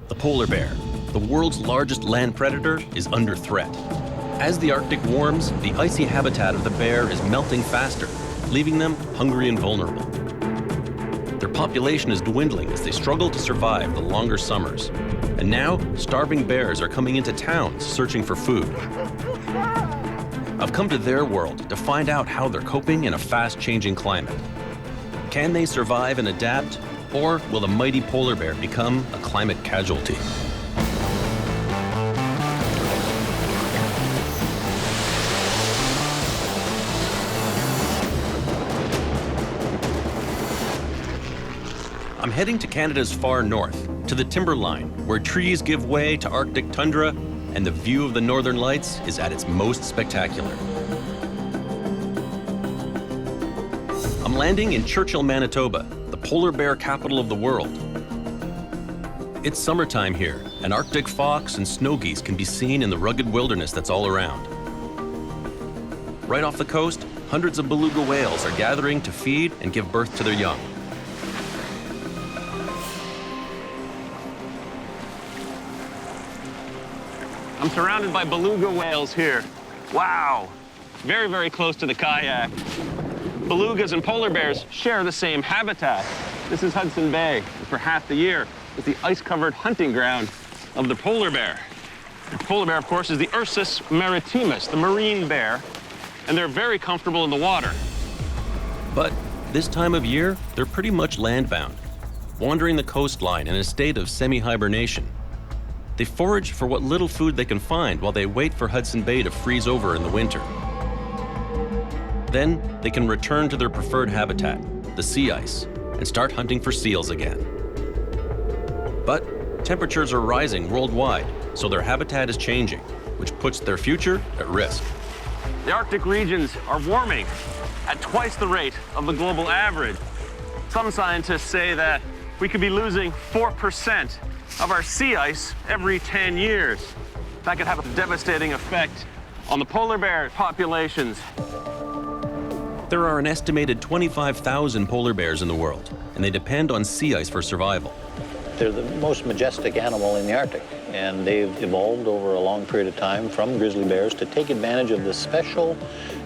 The polar bear, the world's largest land predator, is under threat. As the Arctic warms, the icy habitat of the bear is melting faster, leaving them hungry and vulnerable. Their population is dwindling as they struggle to survive the longer summers. And now, starving bears are coming into towns searching for food. I've come to their world to find out how they're coping in a fast-changing climate. Can they survive and adapt, or will the mighty polar bear become a climate casualty? I'm heading to Canada's far north, to the timberline, where trees give way to Arctic tundra and the view of the northern lights is at its most spectacular. I'm landing in Churchill, Manitoba, the polar bear capital of the world. It's summertime here, and Arctic fox and snow geese can be seen in the rugged wilderness that's all around. Right off the coast, hundreds of beluga whales are gathering to feed and give birth to their young. I'm surrounded by beluga whales here. Wow, very, very close to the kayak. Belugas and polar bears share the same habitat. This is Hudson Bay, and for half the year, it's the ice-covered hunting ground of the polar bear. The polar bear, of course, is the Ursus maritimus, the marine bear, and they're very comfortable in the water. But this time of year, they're pretty much land-bound, wandering the coastline in a state of semi-hibernation. They forage for what little food they can find while they wait for Hudson Bay to freeze over in the winter. Then they can return to their preferred habitat, the sea ice, and start hunting for seals again. But temperatures are rising worldwide, so their habitat is changing, which puts their future at risk. The Arctic regions are warming at twice the rate of the global average. Some scientists say that we could be losing 4% of our sea ice every 10 years. That could have a devastating effect on the polar bear populations. There are an estimated 25,000 polar bears in the world, and they depend on sea ice for survival. They're the most majestic animal in the Arctic, and they've evolved over a long period of time from grizzly bears to take advantage of the special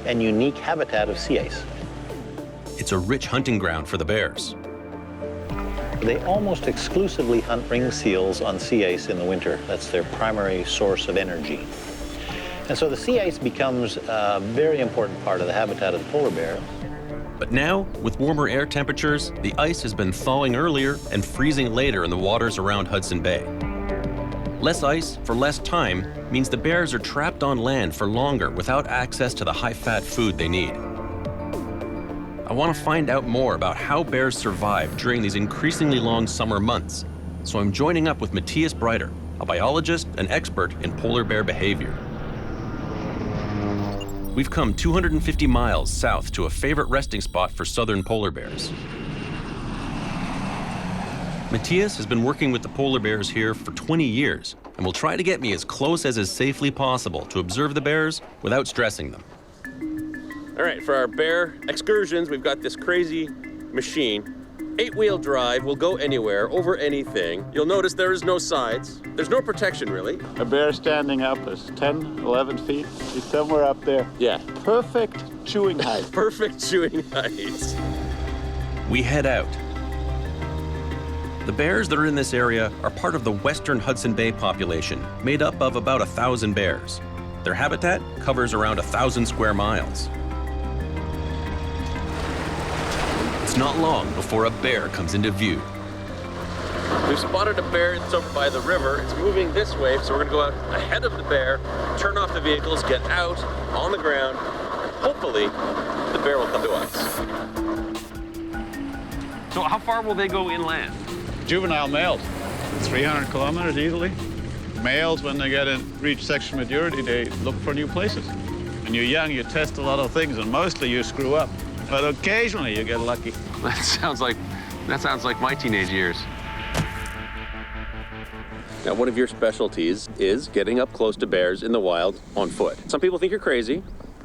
and unique habitat of sea ice. It's a rich hunting ground for the bears. They almost exclusively hunt ring seals on sea ice in the winter. That's their primary source of energy. And so the sea ice becomes a very important part of the habitat of the polar bear. But now, with warmer air temperatures, the ice has been thawing earlier and freezing later in the waters around Hudson Bay. Less ice for less time means the bears are trapped on land for longer without access to the high-fat food they need. I want to find out more about how bears survive during these increasingly long summer months, so I'm joining up with Matthias Breiter, a biologist and expert in polar bear behavior. We've come 250 miles south to a favorite resting spot for southern polar bears. Matthias has been working with the polar bears here for 20 years and will try to get me as close as is safely possible to observe the bears without stressing them. All right, for our bear excursions, we've got this crazy machine. 8-wheel drive, will go anywhere, over anything. You'll notice there is no sides. There's no protection, really. A bear standing up is 10, 11 feet. He's somewhere up there. Yeah. Perfect chewing height. Perfect chewing height. We head out. The bears that are in this area are part of the western Hudson Bay population, made up of about 1,000 bears. Their habitat covers around 1,000 square miles. It's not long before a bear comes into view. We've spotted a bear. It's over by the river. It's moving this way, so we're gonna go out ahead of the bear, turn off the vehicles, get out on the ground. Hopefully, the bear will come to us. So how far will they go inland? Juvenile males, 300 kilometers easily. Males, when they reach sexual maturity, they look for new places. When you're young, you test a lot of things, and mostly you screw up. But occasionally you get lucky. That sounds like my teenage years. Now, one of your specialties is getting up close to bears in the wild on foot. Some people think you're crazy.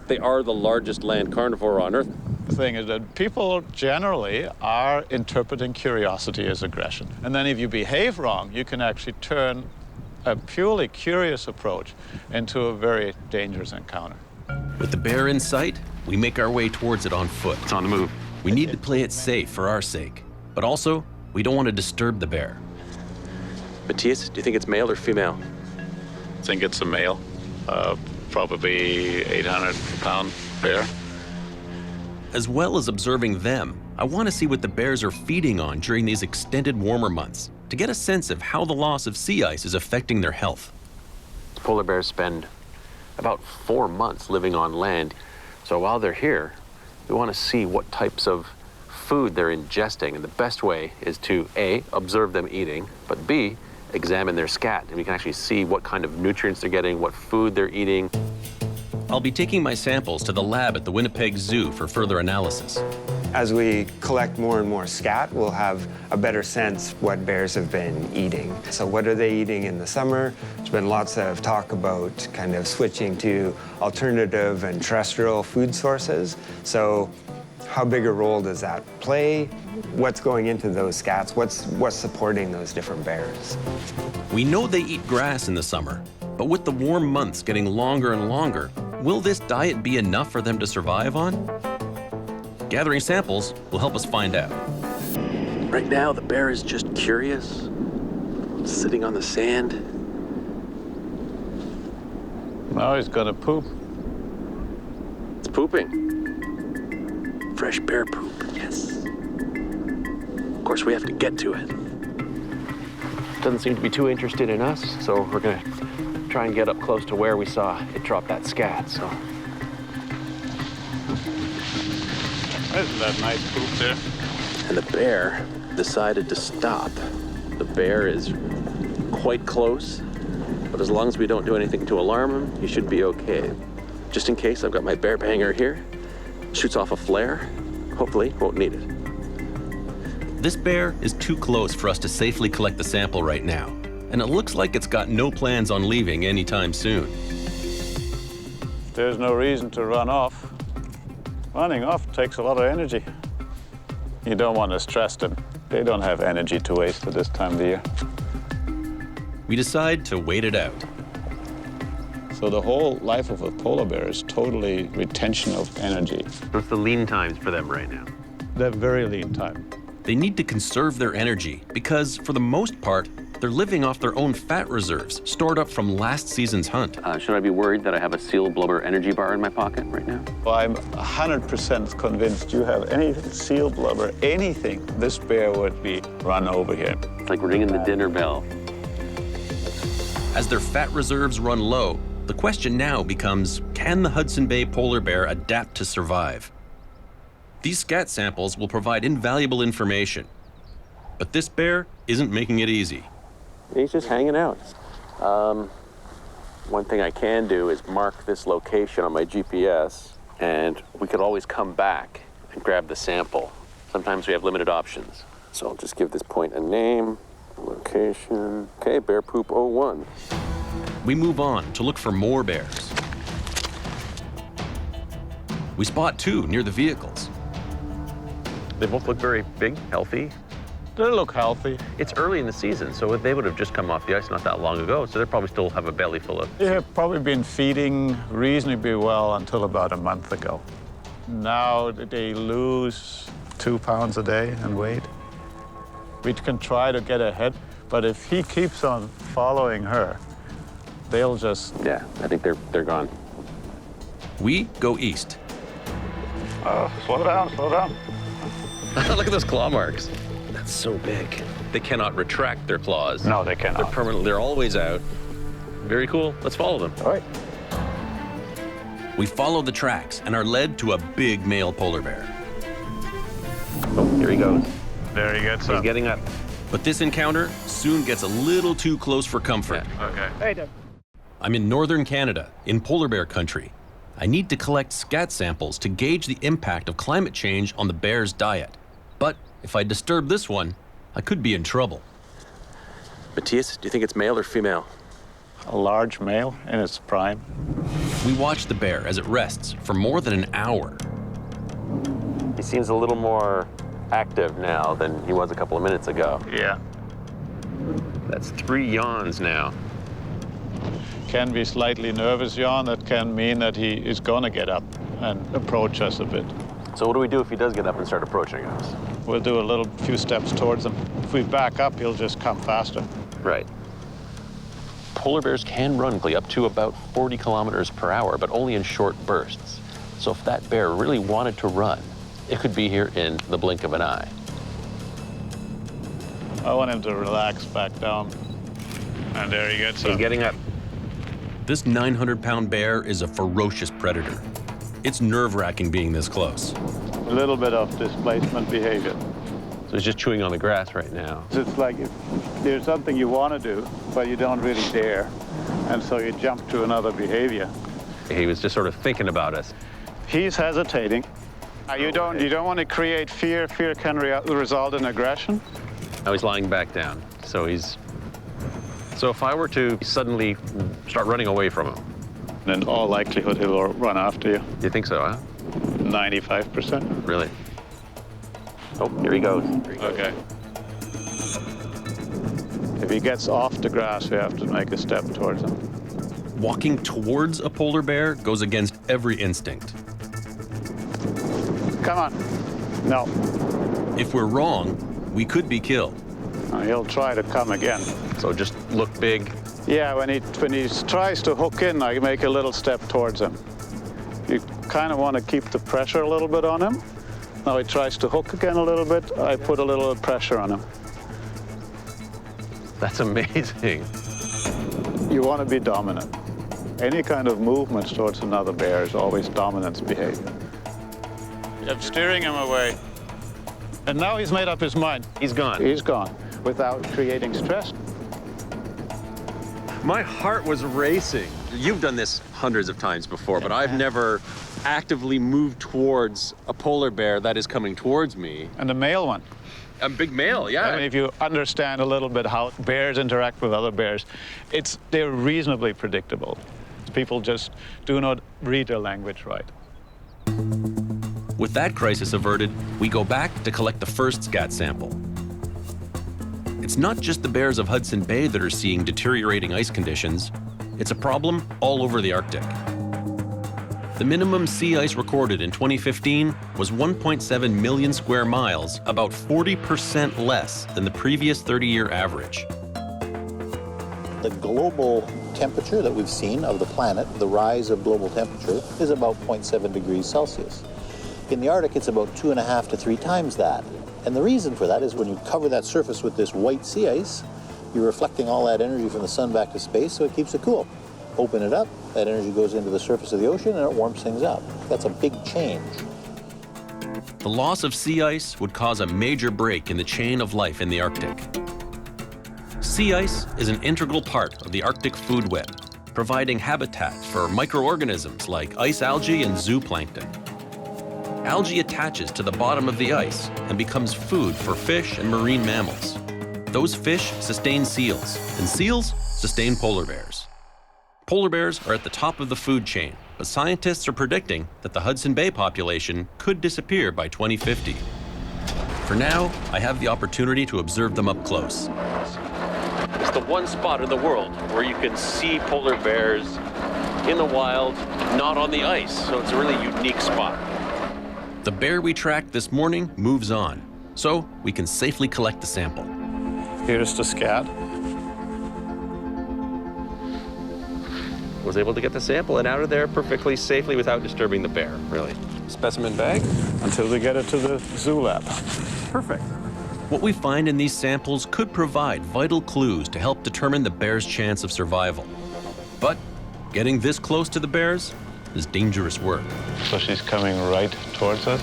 They are the largest land carnivore on Earth. The thing is that people generally are interpreting curiosity as aggression. And then if you behave wrong, you can actually turn a purely curious approach into a very dangerous encounter. With the bear in sight, we make our way towards it on foot. It's on the move. We need to play it safe for our sake, but also, we don't want to disturb the bear. Matthias, do you think it's male or female? I think it's a male, probably 800-pound bear. As well as observing them, I want to see what the bears are feeding on during these extended warmer months to get a sense of how the loss of sea ice is affecting their health. Polar bears spend about 4 months living on land. So while they're here, we want to see what types of food they're ingesting. And the best way is to A, observe them eating, but B, examine their scat. And we can actually see what kind of nutrients they're getting, what food they're eating. I'll be taking my samples to the lab at the Winnipeg Zoo for further analysis. As we collect more and more scat, we'll have a better sense what bears have been eating. So what are they eating in the summer? There's been lots of talk about kind of switching to alternative and terrestrial food sources. So how big a role does that play? What's going into those scats? What's supporting those different bears? We know they eat grass in the summer, but with the warm months getting longer and longer, will this diet be enough for them to survive on? Gathering samples will help us find out. Right now, the bear is just curious, sitting on the sand. Now he's gonna poop. It's pooping. Fresh bear poop, yes. Of course, we have to get to it. Doesn't seem to be too interested in us, so we're gonna try and get up close to where we saw it drop that scat, so. Isn't that nice poop there? And the bear decided to stop. The bear is quite close, but as long as we don't do anything to alarm him, he should be okay. Just in case, I've got my bear banger here. Shoots off a flare. Hopefully, won't need it. This bear is too close for us to safely collect the sample right now, and it looks like it's got no plans on leaving anytime soon. There's no reason to run off. Running off takes a lot of energy. You don't want to stress them. They don't have energy to waste at this time of the year. We decide to wait it out. So the whole life of a polar bear is totally retention of energy. What's the lean times for them right now? They're very lean time. They need to conserve their energy because, for the most part, they're living off their own fat reserves stored up from last season's hunt. Should I be worried that I have a seal blubber energy bar in my pocket right now? Well, I'm 100% convinced you have any seal blubber, anything, this bear would be run over here. It's like ringing the dinner bell. As their fat reserves run low, the question now becomes, can the Hudson Bay Polar Bear adapt to survive? These scat samples will provide invaluable information, but this bear isn't making it easy. He's just hanging out. One thing I can do is mark this location on my GPS, and we could always come back and grab the sample. Sometimes we have limited options. So I'll just give this point a name, location. Okay, bear poop 01. We move on to look for more bears. We spot two near the vehicles. They both look very big, healthy. They look healthy. It's early in the season, so they would have just come off the ice not that long ago, so they probably still have a belly full of... They have probably been feeding reasonably well until about a month ago. Now they lose 2 pounds a day in weight. We can try to get ahead, but if he keeps on following her, they'll just... Yeah, I think they're gone. We go east. Slow down, slow down. Look at those claw marks. That's so big. They cannot retract their claws. No, they cannot. They're permanent. They're always out. Very cool. Let's follow them. All right. We follow the tracks and are led to a big male polar bear. Oh, here he goes. There he gets He's up. getting up. But this encounter soon gets a little too close for comfort. Okay. Hey, Dad. I'm in northern Canada, in polar bear country. I need to collect scat samples to gauge the impact of climate change on the bear's diet. But if I disturb this one, I could be in trouble. Matthias, do you think it's male or female? A large male in its prime. We watch the bear as it rests for more than an hour. He seems a little more active now than he was a couple of minutes ago. Yeah. That's 3 yawns now. Can be slightly nervous yawn. That can mean that he is going to get up and approach us a bit. So what do we do if he does get up and start approaching us? We'll do a few steps towards him. If we back up, he'll just come faster. Right. Polar bears can run up to about 40 kilometers per hour, but only in short bursts. So if that bear really wanted to run, it could be here in the blink of an eye. I want him to relax back down. And there he gets up. He's getting up. This 900-pound bear is a ferocious predator. It's nerve-wracking being this close. A little bit of displacement behavior. So he's just chewing on the grass right now. It's like if there's something you want to do, but you don't really dare. And so you jump to another behavior. He was just sort of thinking about us. He's hesitating. You don't want to create fear. Fear can result in aggression. Now he's lying back down. So if I were to suddenly start running away from him. In all likelihood, he'll run after you. You think so, huh? 95%. Really? Oh, here he goes. Okay. If he gets off the grass, we have to make a step towards him. Walking towards a polar bear goes against every instinct. Come on. No. If we're wrong, we could be killed. He'll try to come again. So just look big. Yeah, when he tries to hook in, I make a little step towards him. You kind of want to keep the pressure a little bit on him. Now he tries to hook again a little bit, I put a little pressure on him. That's amazing. You want to be dominant. Any kind of movement towards another bear is always dominance behavior. I'm steering him away. And now he's made up his mind. He's gone. He's gone, without creating stress. My heart was racing. You've done this hundreds of times before, but I've never actively moved towards a polar bear that is coming towards me. And the male one. A big male, yeah. I mean, if you understand a little bit how bears interact with other bears, they're reasonably predictable. People just do not read their language right. With that crisis averted, we go back to collect the first scat sample. It's not just the bears of Hudson Bay that are seeing deteriorating ice conditions. It's a problem all over the Arctic. The minimum sea ice recorded in 2015 was 1.7 million square miles, about 40% less than the previous 30-year average. The global temperature that we've seen of the planet, the rise of global temperature, is about 0.7 degrees Celsius. In the Arctic, it's about 2.5 to 3 times that. And the reason for that is when you cover that surface with this white sea ice, you're reflecting all that energy from the sun back to space, so it keeps it cool. Open it up, that energy goes into the surface of the ocean and it warms things up. That's a big change. The loss of sea ice would cause a major break in the chain of life in the Arctic. Sea ice is an integral part of the Arctic food web, providing habitat for microorganisms like ice algae and zooplankton. Algae attaches to the bottom of the ice and becomes food for fish and marine mammals. Those fish sustain seals, and seals sustain polar bears. Polar bears are at the top of the food chain, but scientists are predicting that the Hudson Bay population could disappear by 2050. For now, I have the opportunity to observe them up close. It's the one spot in the world where you can see polar bears in the wild, not on the ice, so it's a really unique spot. The bear we tracked this morning moves on, so we can safely collect the sample. Here's the scat. Was able to get the sample and out of there perfectly safely without disturbing the bear, really. Specimen bag. Until we get it to the zoo lab. Perfect. What we find in these samples could provide vital clues to help determine the bear's chance of survival. But getting this close to the bears is dangerous work. So she's coming right towards us.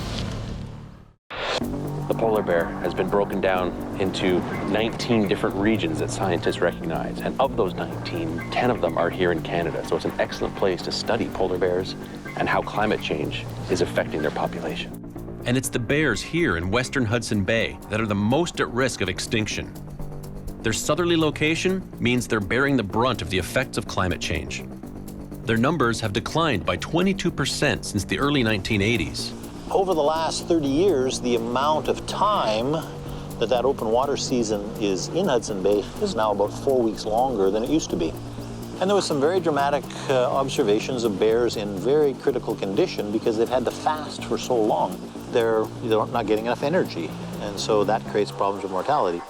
The polar bear has been broken down into 19 different regions that scientists recognize. And of those 19, 10 of them are here in Canada. So it's an excellent place to study polar bears and how climate change is affecting their population. And it's the bears here in western Hudson Bay that are the most at risk of extinction. Their southerly location means they're bearing the brunt of the effects of climate change. Their numbers have declined by 22% since the early 1980s. Over the last 30 years, the amount of time that open water season is in Hudson Bay is now about 4 weeks longer than it used to be. And there was some very dramatic observations of bears in very critical condition because they've had to fast for so long. They're not getting enough energy, and so that creates problems with mortality.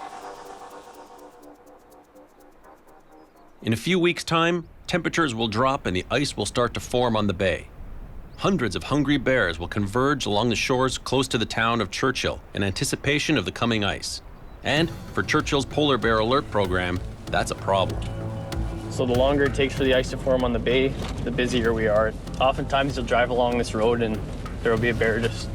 In a few weeks' time, temperatures will drop and the ice will start to form on the bay. Hundreds of hungry bears will converge along the shores close to the town of Churchill in anticipation of the coming ice. And for Churchill's Polar Bear Alert program, that's a problem. So the longer it takes for the ice to form on the bay, the busier we are. Oftentimes you'll drive along this road and there will be a bear just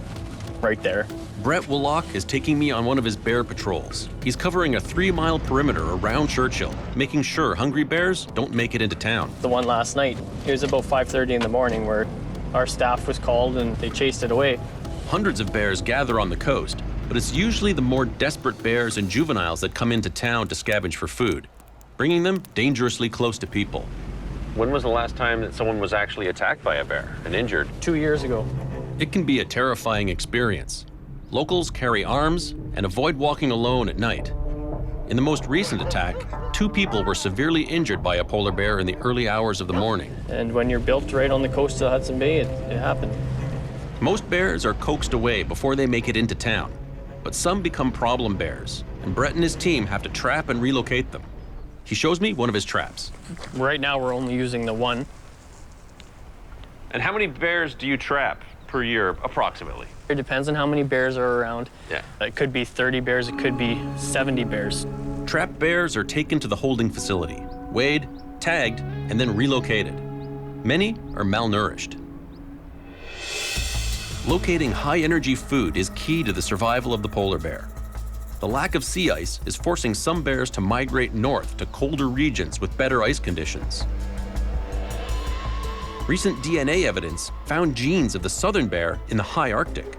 right there. Brett Willock is taking me on one of his bear patrols. He's covering a 3-mile perimeter around Churchill, making sure hungry bears don't make it into town. The one last night, it was about 5:30 in the morning where our staff was called and they chased it away. Hundreds of bears gather on the coast, but it's usually the more desperate bears and juveniles that come into town to scavenge for food, bringing them dangerously close to people. When was the last time that someone was actually attacked by a bear and injured? 2 years ago. It can be a terrifying experience. Locals carry arms and avoid walking alone at night. In the most recent attack, 2 people were severely injured by a polar bear in the early hours of the morning. And when you're built right on the coast of Hudson Bay, it happened. Most bears are coaxed away before they make it into town, but some become problem bears, and Brett and his team have to trap and relocate them. He shows me one of his traps. Right now we're only using the one. And how many bears do you trap per year, approximately? It depends on how many bears are around. Yeah. It could be 30 bears, it could be 70 bears. Trapped bears are taken to the holding facility, weighed, tagged, and then relocated. Many are malnourished. Locating high-energy food is key to the survival of the polar bear. The lack of sea ice is forcing some bears to migrate north to colder regions with better ice conditions. Recent DNA evidence found genes of the southern bear in the high Arctic.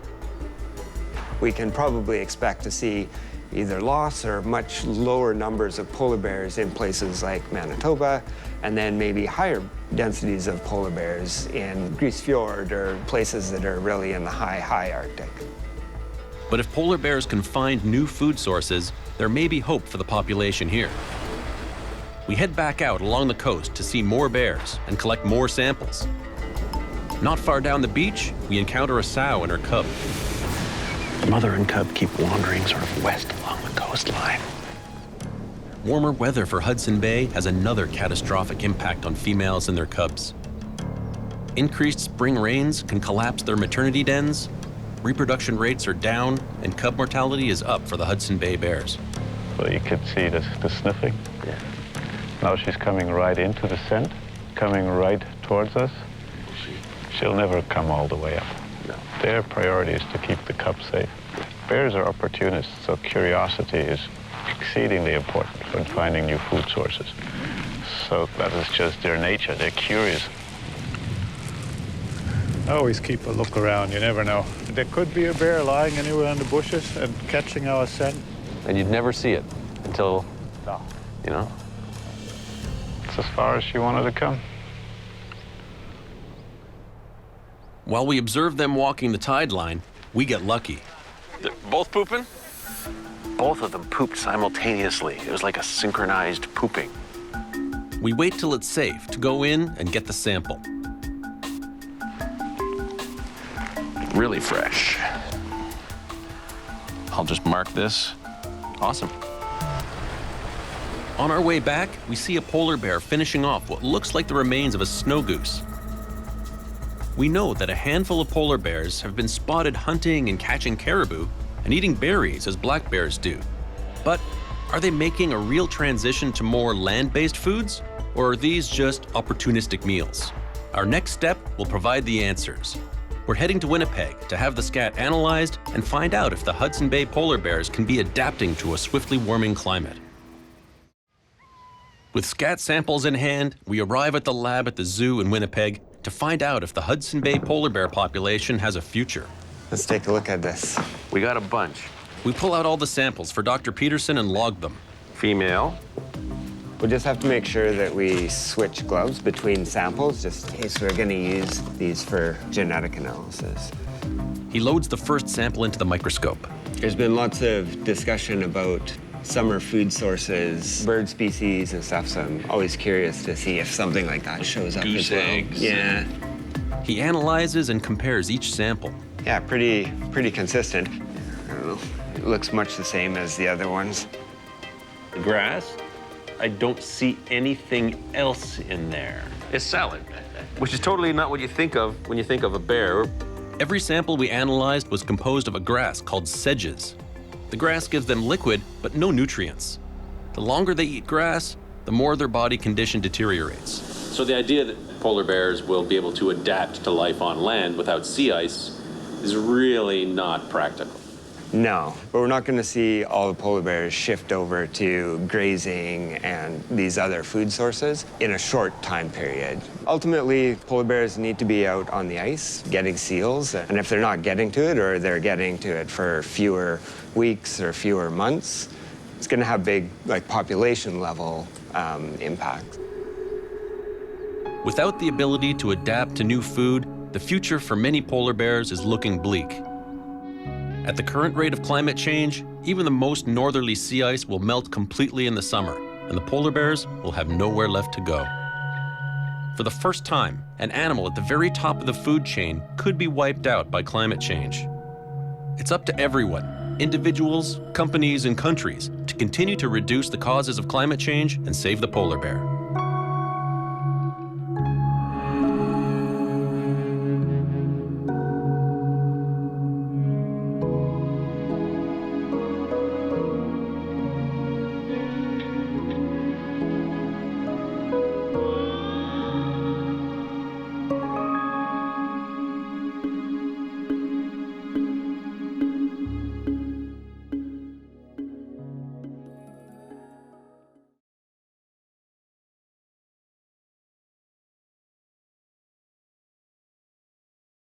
We can probably expect to see either loss or much lower numbers of polar bears in places like Manitoba, and then maybe higher densities of polar bears in Grise Fiord or places that are really in the high Arctic. But if polar bears can find new food sources, there may be hope for the population here. We head back out along the coast to see more bears and collect more samples. Not far down the beach, we encounter a sow and her cub. The mother and cub keep wandering sort of west along the coastline. Warmer weather for Hudson Bay has another catastrophic impact on females and their cubs. Increased spring rains can collapse their maternity dens, reproduction rates are down, and cub mortality is up for the Hudson Bay bears. So you can see the sniffing. Yeah. Now she's coming right into the scent, coming right towards us. She'll never come all the way up. No. Their priority is to keep the cub safe. Bears are opportunists, so curiosity is exceedingly important when finding new food sources. So that is just their nature. They're curious. Always keep a look around. You never know. There could be a bear lying anywhere in the bushes and catching our scent. And you'd never see it until, No. you know? It's as far as she wanted to come. While we observe them walking the tide line, we get lucky. They're both pooping? Both of them pooped simultaneously. It was like a synchronized pooping. We wait till it's safe to go in and get the sample. Really fresh. I'll just mark this. Awesome. On our way back, we see a polar bear finishing off what looks like the remains of a snow goose. We know that a handful of polar bears have been spotted hunting and catching caribou and eating berries as black bears do. But are they making a real transition to more land-based foods, or are these just opportunistic meals? Our next step will provide the answers. We're heading to Winnipeg to have the scat analyzed and find out if the Hudson Bay polar bears can be adapting to a swiftly warming climate. With scat samples in hand, we arrive at the lab at the zoo in Winnipeg to find out if the Hudson Bay polar bear population has a future. Let's take a look at this. We got a bunch. We pull out all the samples for Dr. Peterson and log them. Female. We'll just have to make sure that we switch gloves between samples, just in case we're going to use these for genetic analysis. He loads the first sample into the microscope. There's been lots of discussion about summer food sources, bird species and stuff, so I'm always curious to see if something like that shows up Goose as well. eggs. Yeah. He analyzes and compares each sample. Yeah, pretty consistent. I don't know. It looks much the same as the other ones. The grass, I don't see anything else in there. It's salad, which is totally not what you think of when you think of a bear. Every sample we analyzed was composed of a grass called sedges. The grass gives them liquid, but no nutrients. The longer they eat grass, the more their body condition deteriorates. So the idea that polar bears will be able to adapt to life on land without sea ice is really not practical. No, but we're not going to see all the polar bears shift over to grazing and these other food sources in a short time period. Ultimately, polar bears need to be out on the ice getting seals, and if they're not getting to it or they're getting to it for fewer weeks or fewer months, it's going to have big, population level impacts. Without the ability to adapt to new food, the future for many polar bears is looking bleak. At the current rate of climate change, even the most northerly sea ice will melt completely in the summer, and the polar bears will have nowhere left to go. For the first time, an animal at the very top of the food chain could be wiped out by climate change. It's up to everyone, individuals, companies, and countries, to continue to reduce the causes of climate change and save the polar bear.